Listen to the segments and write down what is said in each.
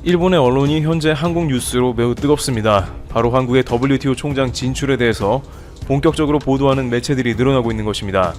일본의 언론이 현재 한국 뉴스로 매우 뜨겁습니다. 바로 한국의 WTO 총장 진출에 대해서 본격적으로 보도하는 매체들이 늘어나고 있는 것입니다.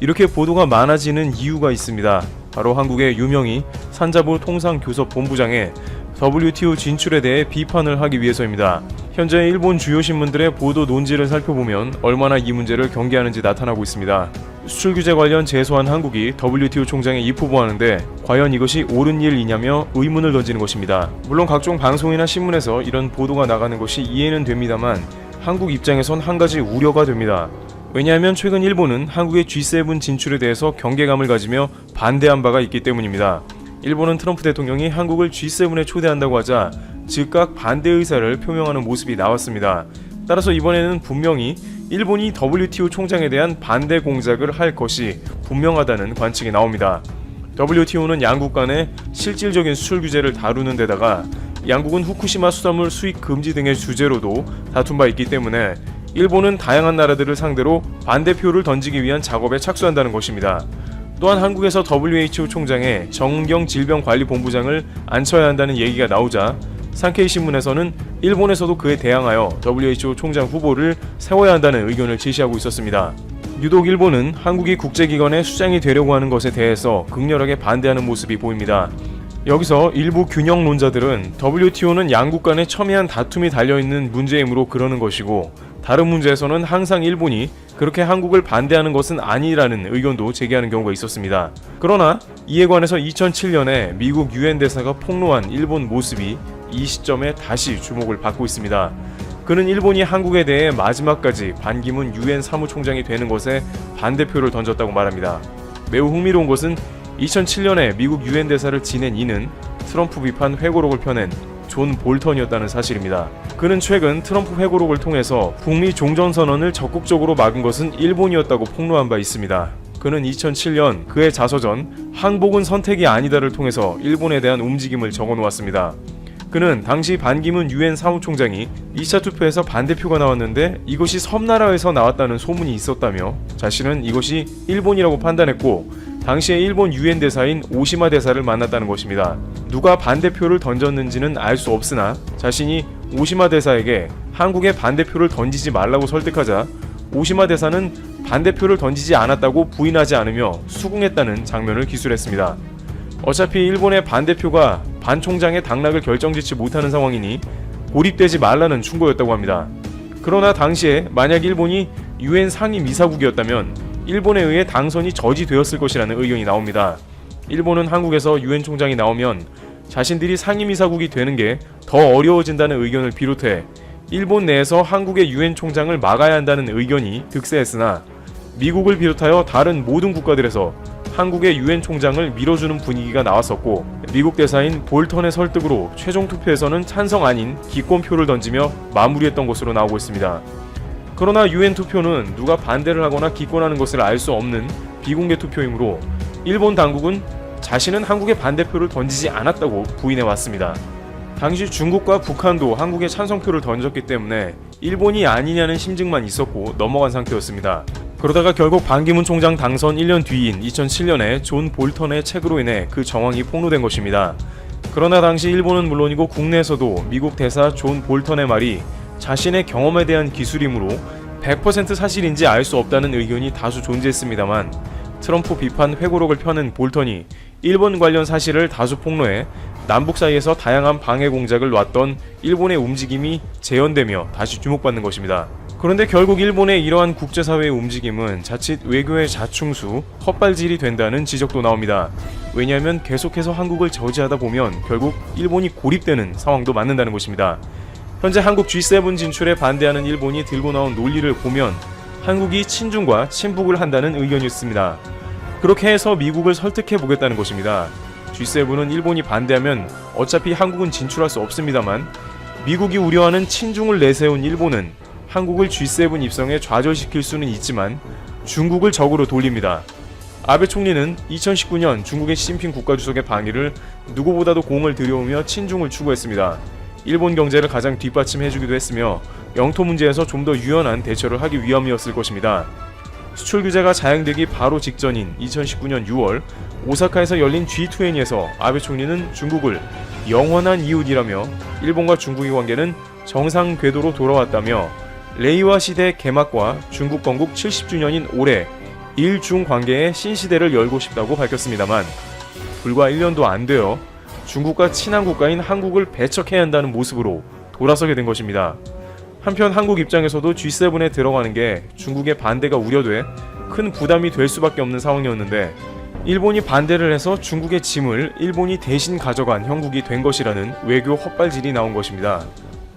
이렇게 보도가 많아지는 이유가 있습니다. 바로 한국의 유명희 산자부 통상교섭본부장의 WTO 진출에 대해 비판을 하기 위해서입니다. 현재 일본 주요 신문들의 보도 논지를 살펴보면 얼마나 이 문제를 경계하는지 나타나고 있습니다. 수출 규제 관련 제소한 한국이 WTO 총장에 입후보하는데 과연 이것이 옳은 일이냐며 의문을 던지는 것입니다. 물론 각종 방송이나 신문에서 이런 보도가 나가는 것이 이해는 됩니다만 한국 입장에선 한 가지 우려가 됩니다. 왜냐하면 최근 일본은 한국의 G7 진출에 대해서 경계감을 가지며 반대한 바가 있기 때문입니다. 일본은 트럼프 대통령이 한국을 G7에 초대한다고 하자 즉각 반대 의사를 표명하는 모습이 나왔습니다. 따라서 이번에는 분명히 일본이 WTO 총장에 대한 반대 공작을 할 것이 분명하다는 관측이 나옵니다. WTO는 양국 간의 실질적인 수출 규제를 다루는 데다가 양국은 후쿠시마 수산물 수입 금지 등의 주제로도 다툰 바 있기 때문에 일본은 다양한 나라들을 상대로 반대표를 던지기 위한 작업에 착수한다는 것입니다. 또한 한국에서 WHO 총장에 정은경 질병관리본부장을 앉혀야 한다는 얘기가 나오자 산케이 신문에서는 일본에서도 그에 대항하여 WHO 총장 후보를 세워야 한다는 의견을 제시하고 있었습니다. 유독 일본은 한국이 국제기관의 수장이 되려고 하는 것에 대해서 극렬하게 반대하는 모습이 보입니다. 여기서 일부 균형론자들은 WTO는 양국 간의 첨예한 다툼이 달려있는 문제이므로 그러는 것이고 다른 문제에서는 항상 일본이 그렇게 한국을 반대하는 것은 아니라는 의견도 제기하는 경우가 있었습니다. 그러나 이에 관해서 2007년에 미국 유엔 대사가 폭로한 일본 모습이 이 시점에 다시 주목을 받고 있습니다. 그는 일본이 한국에 대해 마지막까지 반기문 유엔 사무총장이 되는 것에 반대표를 던졌다고 말합니다. 매우 흥미로운 것은 2007년에 미국 유엔 대사를 지낸 이는 트럼프 비판 회고록을 펴낸 존 볼턴이었다는 사실입니다. 그는 최근 트럼프 회고록을 통해서 북미 종전선언을 적극적으로 막은 것은 일본이었다고 폭로한 바 있습니다. 그는 2007년 그의 자서전 항복은 선택이 아니다를 통해서 일본에 대한 움직임을 적어놓았습니다. 그는 당시 반기문 유엔 사무총장이 2차 투표에서 반대표가 나왔는데 이것이 섬나라에서 나왔다는 소문이 있었다며 자신은 이것이 일본이라고 판단했고 당시에 일본 유엔 대사인 오시마 대사를 만났다는 것입니다. 누가 반대표를 던졌는지는 알 수 없으나 자신이 오시마 대사에게 한국에 반대표를 던지지 말라고 설득하자 오시마 대사는 반대표를 던지지 않았다고 부인하지 않으며 수긍했다는 장면을 기술했습니다. 어차피 일본의 반대표가 반 총장의 당락을 결정짓지 못하는 상황이니 고립되지 말라는 충고였다고 합니다. 그러나 당시에 만약 일본이 유엔 상임이사국이었다면 일본에 의해 당선이 저지되었을 것이라는 의견이 나옵니다. 일본은 한국에서 유엔 총장이 나오면 자신들이 상임이사국이 되는 게 더 어려워진다는 의견을 비롯해 일본 내에서 한국의 유엔 총장을 막아야 한다는 의견이 득세했으나 미국을 비롯하여 다른 모든 국가들에서 한국의 유엔 총장을 밀어주는 분위기가 나왔었고 미국 대사인 볼턴의 설득으로 최종 투표에서는 찬성 아닌 기권표를 던지며 마무리했던 것으로 나오고 있습니다. 그러나 유엔 투표는 누가 반대를 하거나 기권하는 것을 알 수 없는 비공개 투표이므로 일본 당국은 자신은 한국의 반대표를 던지지 않았다고 부인해왔습니다. 당시 중국과 북한도 한국에 찬성표를 던졌기 때문에 일본이 아니냐는 심증만 있었고 넘어간 상태였습니다. 그러다가 결국 반기문 총장 당선 1년 뒤인 2007년에 존 볼턴의 책으로 인해 그 정황이 폭로된 것입니다. 그러나 당시 일본은 물론이고 국내에서도 미국 대사 존 볼턴의 말이 자신의 경험에 대한 기술이므로 100% 사실인지 알 수 없다는 의견이 다수 존재했습니다만 트럼프 비판 회고록을 펴는 볼턴이 일본 관련 사실을 다수 폭로해 남북 사이에서 다양한 방해 공작을 놨던 일본의 움직임이 재현되며 다시 주목받는 것입니다. 그런데 결국 일본의 이러한 국제사회의 움직임은 자칫 외교의 자충수, 헛발질이 된다는 지적도 나옵니다. 왜냐하면 계속해서 한국을 저지하다 보면 결국 일본이 고립되는 상황도 맞는다는 것입니다. 현재 한국 G7 진출에 반대하는 일본이 들고 나온 논리를 보면 한국이 친중과 친북을 한다는 의견이 있습니다. 그렇게 해서 미국을 설득해 보겠다는 것입니다. G7은 일본이 반대하면 어차피 한국은 진출할 수 없습니다만 미국이 우려하는 친중을 내세운 일본은 한국을 G7 입성에 좌절시킬 수는 있지만 중국을 적으로 돌립니다. 아베 총리는 2019년 중국의 시진핑 국가주석의 방위를 누구보다도 공을 들여오며 친중을 추구했습니다. 일본 경제를 가장 뒷받침해주기도 했으며 영토 문제에서 좀 더 유연한 대처를 하기 위함이었을 것입니다. 수출 규제가 자행되기 바로 직전인 2019년 6월 오사카에서 열린 G20에서 아베 총리는 중국을 영원한 이웃이라며 일본과 중국의 관계는 정상 궤도로 돌아왔다며 레이와 시대 개막과 중국 건국 70주년인 올해 일중 관계의 신시대를 열고 싶다고 밝혔습니다만 불과 1년도 안 되어 중국과 친한 국가인 한국을 배척해야 한다는 모습으로 돌아서게 된 것입니다. 한편 한국 입장에서도 G7에 들어가는 게 중국의 반대가 우려돼 큰 부담이 될 수밖에 없는 상황이었는데 일본이 반대를 해서 중국의 짐을 일본이 대신 가져간 형국이 된 것이라는 외교 헛발질이 나온 것입니다.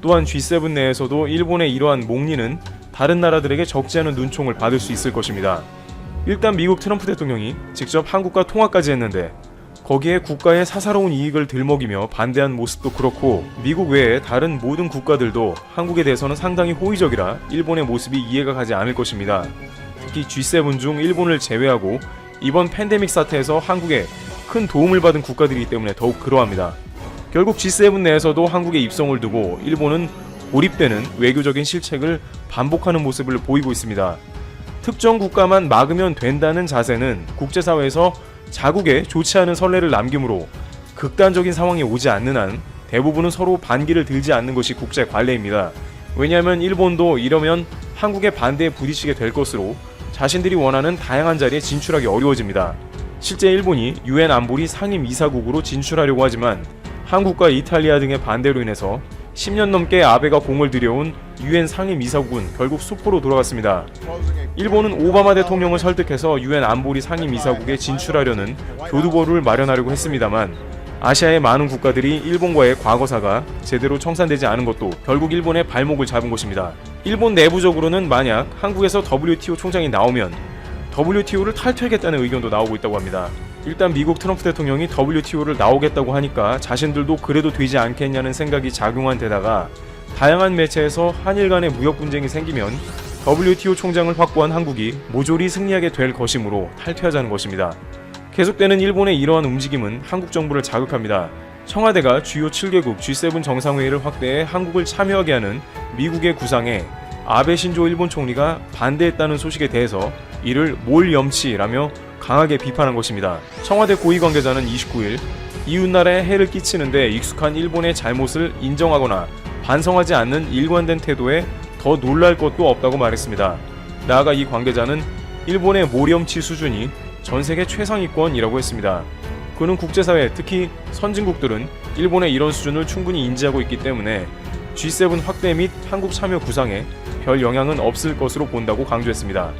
또한 G7 내에서도 일본의 이러한 몽리는 다른 나라들에게 적지 않은 눈총을 받을 수 있을 것입니다. 일단 미국 트럼프 대통령이 직접 한국과 통화까지 했는데 거기에 국가의 사사로운 이익을 들먹이며 반대한 모습도 그렇고 미국 외에 다른 모든 국가들도 한국에 대해서는 상당히 호의적이라 일본의 모습이 이해가 가지 않을 것입니다. 특히 G7 중 일본을 제외하고 이번 팬데믹 사태에서 한국에 큰 도움을 받은 국가들이기 때문에 더욱 그러합니다. 결국 G7 내에서도 한국의 입성을 두고 일본은 고립되는 외교적인 실책을 반복하는 모습을 보이고 있습니다. 특정 국가만 막으면 된다는 자세는 국제사회에서 자국에 좋지 않은 선례를 남기므로 극단적인 상황이 오지 않는 한 대부분은 서로 반기를 들지 않는 것이 국제 관례입니다. 왜냐하면 일본도 이러면 한국의 반대에 부딪히게 될 것으로 자신들이 원하는 다양한 자리에 진출하기 어려워집니다. 실제 일본이 UN 안보리 상임이사국으로 진출하려고 하지만 한국과 이탈리아 등의 반대로 인해서 10년 넘게 아베가 공을 들여온 UN 상임이사국은 결국 수포로 돌아갔습니다. 일본은 오바마 대통령을 설득해서 UN 안보리 상임이사국에 진출하려는 교두보를 마련하려고 했습니다만 아시아의 많은 국가들이 일본과의 과거사가 제대로 청산되지 않은 것도 결국 일본의 발목을 잡은 것입니다. 일본 내부적으로는 만약 한국에서 WTO 총장이 나오면 WTO를 탈퇴하겠다는 의견도 나오고 있다고 합니다. 일단 미국 트럼프 대통령이 WTO를 나오겠다고 하니까 자신들도 그래도 되지 않겠냐는 생각이 작용한 데다가 다양한 매체에서 한일 간의 무역 분쟁이 생기면 WTO 총장을 확보한 한국이 모조리 승리하게 될 것이므로 탈퇴하자는 것입니다. 계속되는 일본의 이러한 움직임은 한국 정부를 자극합니다. 청와대가 주요 7개국 G7 정상회의를 확대해 한국을 참여하게 하는 미국의 구상에 아베 신조 일본 총리가 반대했다는 소식에 대해서 이를 몰염치라며 강하게 비판한 것입니다. 청와대 고위 관계자는 29일 이웃나라에 해를 끼치는데 익숙한 일본의 잘못을 인정하거나 반성하지 않는 일관된 태도에 더 놀랄 것도 없다고 말했습니다. 나아가 이 관계자는 일본의 몰염치 수준이 전세계 최상위권이라고 했습니다. 그는 국제사회, 특히 선진국들은 일본의 이런 수준을 충분히 인지하고 있기 때문에 G7 확대 및 한국 참여 구상에 별 영향은 없을 것으로 본다고 강조했습니다.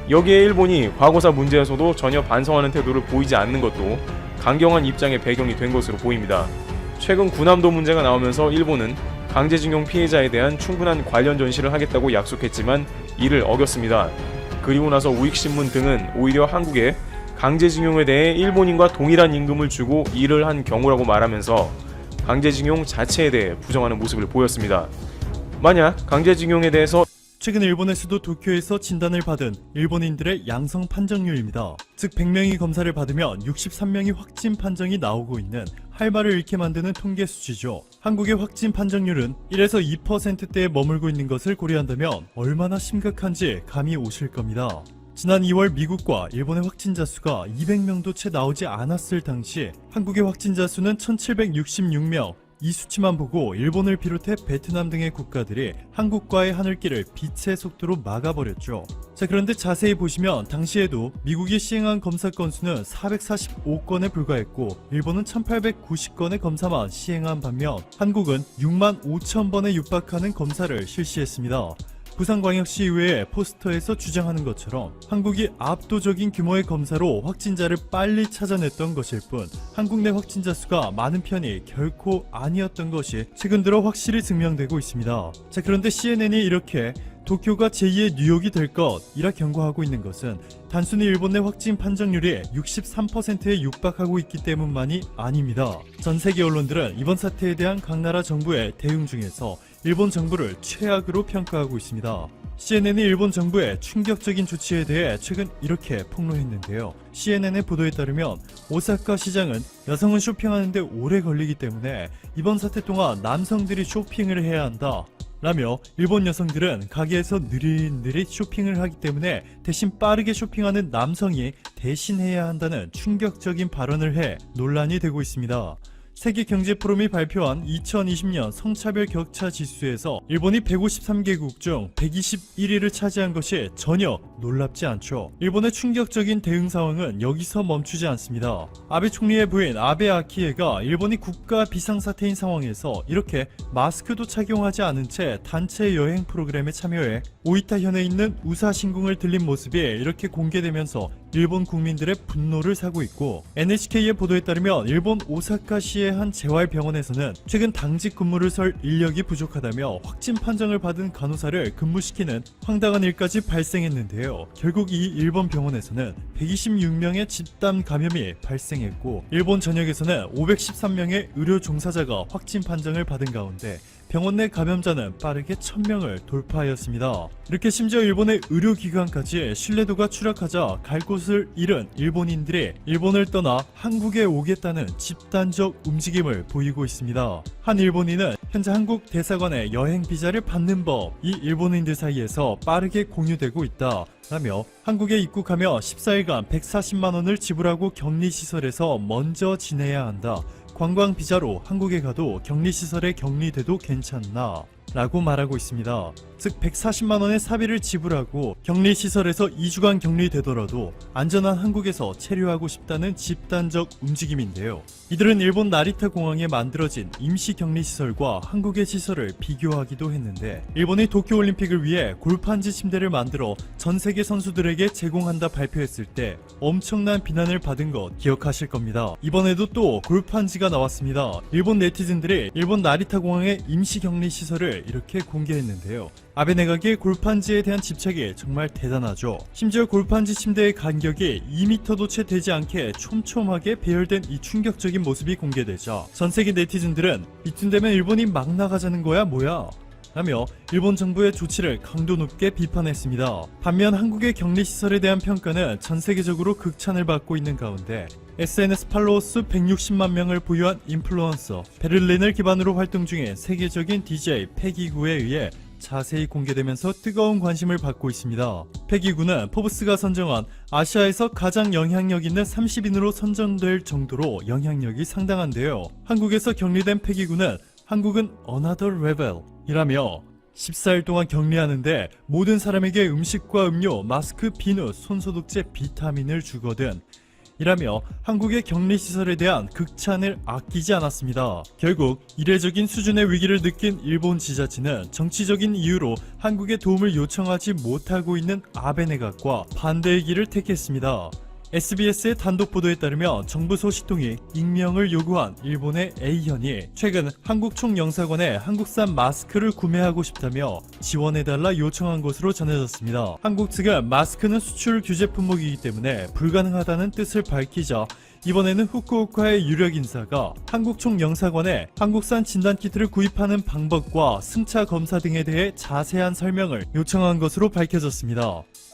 여기에 일본이 과거사 문제에서도 전혀 반성하는 태도를 보이지 않는 것도 강경한 입장의 배경이 된 것으로 보입니다. 최근 군함도 문제가 나오면서 일본은 강제징용 피해자에 대한 충분한 관련 전시를 하겠다고 약속했지만 이를 어겼습니다. 그리고 나서 우익신문 등은 오히려 한국에 강제징용에 대해 일본인과 동일한 임금을 주고 일을 한 경우라고 말하면서 강제징용 자체에 대해 부정하는 모습을 보였습니다. 만약 강제징용에 대해서 최근 일본에서도 도쿄에서 진단을 받은 일본인들의 양성 판정률입니다. 즉 100명이 검사를 받으면 63명이 확진 판정이 나오고 있는 할 말을 잃게 만드는 통계 수치죠. 한국의 확진 판정률은 1에서 2%대에 머물고 있는 것을 고려한다면 얼마나 심각한지 감이 오실 겁니다. 지난 2월 미국과 일본의 확진자 수가 200명도 채 나오지 않았을 당시 한국의 확진자 수는 1766명, 이 수치만 보고 일본을 비롯해 베트남 등의 국가들이 한국과의 하늘길을 빛의 속도로 막아버렸죠. 자, 그런데 자세히 보시면 당시에도 미국이 시행한 검사 건수는 445건에 불과했고 일본은 1890건의 검사만 시행한 반면 한국은 6만 5천 번에 육박하는 검사를 실시했습니다. 부산광역시의회 포스터에서 주장하는 것처럼 한국이 압도적인 규모의 검사로 확진자를 빨리 찾아냈던 것일 뿐 한국 내 확진자 수가 많은 편이 결코 아니었던 것이 최근 들어 확실히 증명되고 있습니다. 자, 그런데 CNN이 이렇게 도쿄가 제2의 뉴욕이 될 것이라 경고하고 있는 것은 단순히 일본 내 확진 판정률이 63%에 육박하고 있기 때문만이 아닙니다. 전 세계 언론들은 이번 사태에 대한 각 나라 정부의 대응 중에서 일본 정부를 최악으로 평가하고 있습니다. CNN이 일본 정부의 충격적인 조치에 대해 최근 이렇게 폭로했는데요. CNN의 보도에 따르면 오사카 시장은 여성은 쇼핑하는데 오래 걸리기 때문에 이번 사태 동안 남성들이 쇼핑을 해야 한다. 라며 일본 여성들은 가게에서 느릿느릿 쇼핑을 하기 때문에 대신 빠르게 쇼핑하는 남성이 대신해야 한다는 충격적인 발언을 해 논란이 되고 있습니다. 세계경제포럼이 발표한 2020년 성차별 격차 지수에서 일본이 153개국 중 121위를 차지한 것이 전혀 놀랍지 않죠. 일본의 충격적인 대응 상황은 여기서 멈추지 않습니다. 아베 총리의 부인 아베 아키에가 일본이 국가 비상사태인 상황에서 이렇게 마스크도 착용하지 않은 채 단체 여행 프로그램에 참여해 오이타현에 있는 우사신궁을 들린 모습이 이렇게 공개되면서 일본 국민들의 분노를 사고 있고, NHK의 보도에 따르면 일본 오사카시의 한 재활병원에서는 최근 당직 근무를 설 인력이 부족하다며 확진 판정을 받은 간호사를 근무시키는 황당한 일까지 발생했는데요. 결국 이 일본 병원에서는 126명의 집단 감염이 발생했고, 일본 전역에서는 513명의 의료 종사자가 확진 판정을 받은 가운데 병원 내 감염자는 빠르게 1000명을 돌파하였습니다. 이렇게 심지어 일본의 의료기관까지 신뢰도가 추락하자 갈 곳을 잃은 일본인들이 일본을 떠나 한국에 오겠다는 집단적 움직임을 보이고 있습니다. 한 일본인은 현재 한국 대사관에 여행 비자를 받는 법이 일본인들 사이에서 빠르게 공유되고 있다 라며 한국에 입국하며 14일간 140만원을 지불하고 격리시설에서 먼저 지내야 한다. 관광 비자로 한국에 가도 격리시설에 격리돼도 괜찮나? 라고 말하고 있습니다. 즉 140만원의 사비를 지불하고 격리시설에서 2주간 격리되더라도 안전한 한국에서 체류하고 싶다는 집단적 움직임인데요. 이들은 일본 나리타 공항에 만들어진 임시 격리시설과 한국의 시설을 비교하기도 했는데, 일본이 도쿄올림픽을 위해 골판지 침대를 만들어 전 세계 선수들에게 제공한다 발표했을 때 엄청난 비난을 받은 것 기억하실 겁니다. 이번에도 또 골판지가 나왔습니다. 일본 네티즌들이 일본 나리타 공항의 임시 격리시설을 이렇게 공개했는데요. 아베 내각의 골판지에 대한 집착이 정말 대단하죠. 심지어 골판지 침대의 간격이 2m도 채 되지 않게 촘촘하게 배열된 이 충격적인 모습이 공개되자 전세계 네티즌들은 이쯤 되면 일본이 막 나가자는 거야 뭐야? 라며 일본 정부의 조치를 강도 높게 비판했습니다. 반면 한국의 격리시설에 대한 평가는 전 세계적으로 극찬을 받고 있는 가운데 SNS 팔로워 수 160만 명을 보유한 인플루언서, 베를린을 기반으로 활동 중인 세계적인 DJ 패기구에 의해 자세히 공개되면서 뜨거운 관심을 받고 있습니다. 패기구는 포브스가 선정한 아시아에서 가장 영향력 있는 30인으로 선정될 정도로 영향력이 상당한데요. 한국에서 격리된 패기구는 한국은 Another Level 이라며 14일 동안 격리하는데 모든 사람에게 음식과 음료, 마스크, 비누, 손소독제, 비타민을 주거든 이라며 한국의 격리시설에 대한 극찬을 아끼지 않았습니다. 결국 이례적인 수준의 위기를 느낀 일본 지자체는 정치적인 이유로 한국의 도움을 요청하지 못하고 있는 아베 내각과 반대의 길을 택했습니다. SBS의 단독 보도에 따르면 정부 소식통이 익명을 요구한 일본의 A현이 최근 한국 총영사관에 한국산 마스크를 구매하고 싶다며 지원해달라 요청한 것으로 전해졌습니다. 한국 측은 마스크는 수출 규제 품목이기 때문에 불가능하다는 뜻을 밝히자 이번에는 후쿠오카의 유력 인사가 한국 총영사관에 한국산 진단키트를 구입하는 방법과 승차 검사 등에 대해 자세한 설명을 요청한 것으로 밝혀졌습니다.